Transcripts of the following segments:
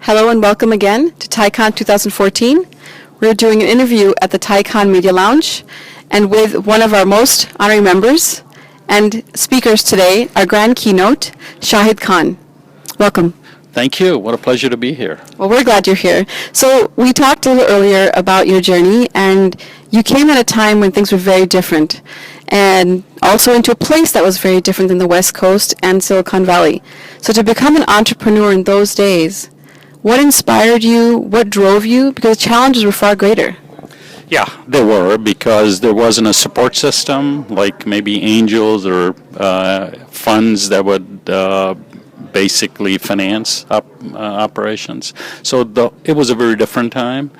Hello and welcome again to TIEcon 2014. We're doing an interview at the TIEcon Media Lounge and with one of our most honorary members and speakers today, our grand keynote, Shahid Khan. Welcome. Thank you. What a pleasure to be here. Well, we're glad you're here. So we talked a little earlier about your journey, and you came at a time when things were very different, and also into a place that was very different than the West Coast and Silicon Valley. So to become an entrepreneur in those days, what inspired you? What drove you? Because the challenges were far greater. Yeah, there were, because there wasn't a support system like maybe angels or funds that would basically finance operations. So it was a very different time.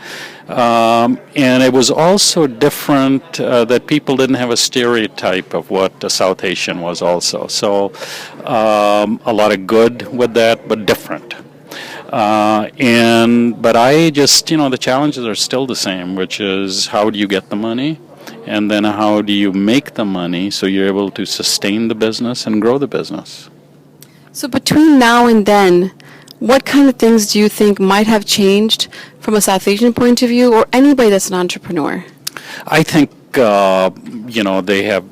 And it was also different that people didn't have a stereotype of what a South Asian was also. So a lot of good with that, but different. But I just, the challenges are still the same, which is how do you get the money? And then how do you make the money so you're able to sustain the business and grow the business? So between now and then, what kind of things do you think might have changed from a South Asian point of view or anybody that's an entrepreneur? I think, they have,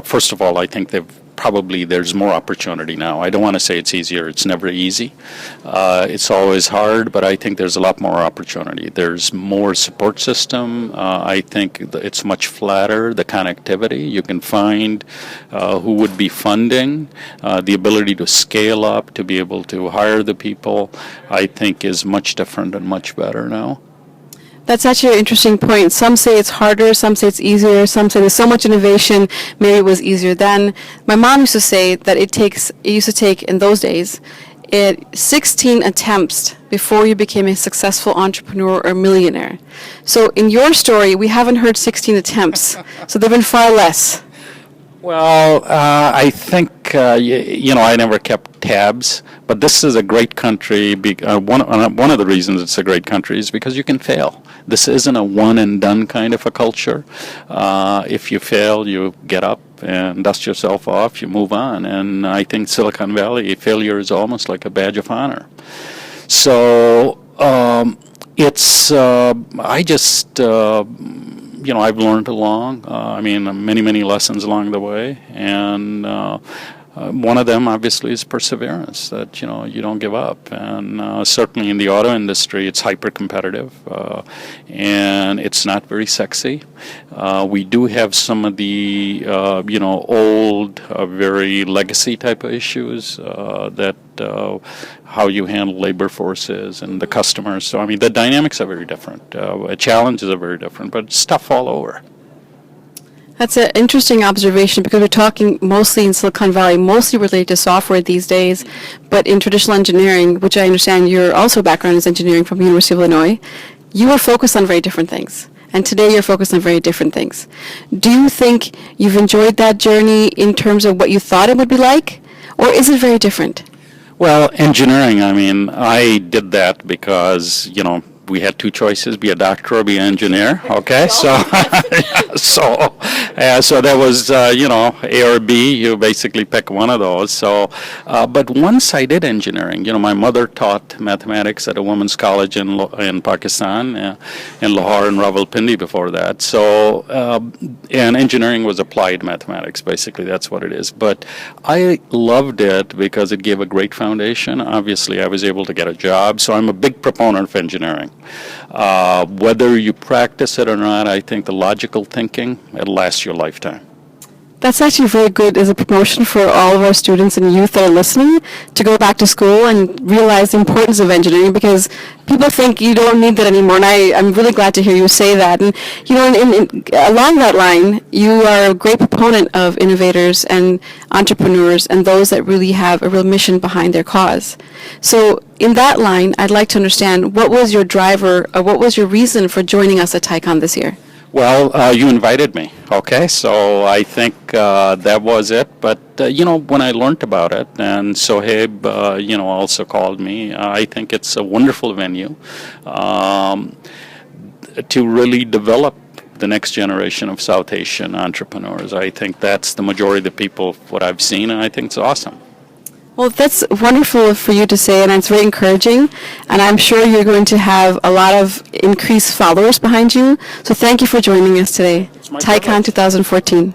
first of all, I think there's more opportunity now. I don't want to say it's easier. It's never easy. It's always hard, but I think there's a lot more opportunity. There's more support system. I think it's much flatter, the connectivity. You can find who would be funding. The ability to scale up, to be able to hire the people, I think is much different and much better now. That's actually an interesting point. Some say it's harder, some say it's easier, some say there's so much innovation, maybe it was easier then. My mom used to say that it used to take, in those days, 16 attempts before you became a successful entrepreneur or millionaire. So in your story, we haven't heard 16 attempts, so there have been far less. Well, I think, I never kept tabs, but this is a great country. One of the reasons it's a great country is because you can fail. This isn't a one-and-done kind of a culture. If you fail, you get up and dust yourself off, you move on. And I think Silicon Valley, failure is almost like a badge of honor. So I've learned many lessons along the way, and one of them obviously is perseverance, that you don't give up. And certainly in the auto industry, it's hyper competitive, and it's not very sexy. We do have some of the old, very legacy type of issues that how you handle labor forces and the customers. So the dynamics are very different. Challenges are very different, but it's tough all over. That's an interesting observation, because we're talking mostly in Silicon Valley, mostly related to software these days, but in traditional engineering, which I understand your also background is engineering from the University of Illinois, you were focused on very different things. And today you're focused on very different things. Do you think you've enjoyed that journey in terms of what you thought it would be like, or is it very different? Well, engineering, I did that because, we had two choices: be a doctor or be an engineer. Okay, so that was A or B. You basically pick one of those. So, but once I did engineering, my mother taught mathematics at a women's college in Pakistan, in Lahore and Rawalpindi before that. So, and engineering was applied mathematics. Basically, that's what it is. But I loved it because it gave a great foundation. Obviously, I was able to get a job. So I'm a big proponent of engineering. Whether you practice it or not, I think the logical thinking, it'll last your lifetime. That's actually very good as a promotion for all of our students and youth that are listening to go back to school and realize the importance of engineering, because people think you don't need that anymore, and I'm really glad to hear you say that. And along that line, you are a great proponent of innovators and entrepreneurs and those that really have a real mission behind their cause. So in that line, I'd like to understand, what was your driver, or what was your reason for joining us at TIEcon this year? Well, you invited me, okay, so I think that was it. But, when I learned about it, and Shahid, also called me, I think it's a wonderful venue to really develop the next generation of South Asian entrepreneurs. I think that's the majority of the people, what I've seen, and I think it's awesome. Well, that's wonderful for you to say, and it's very encouraging. And I'm sure you're going to have a lot of increased followers behind you. So thank you for joining us today. my TIEcon privilege. 2014.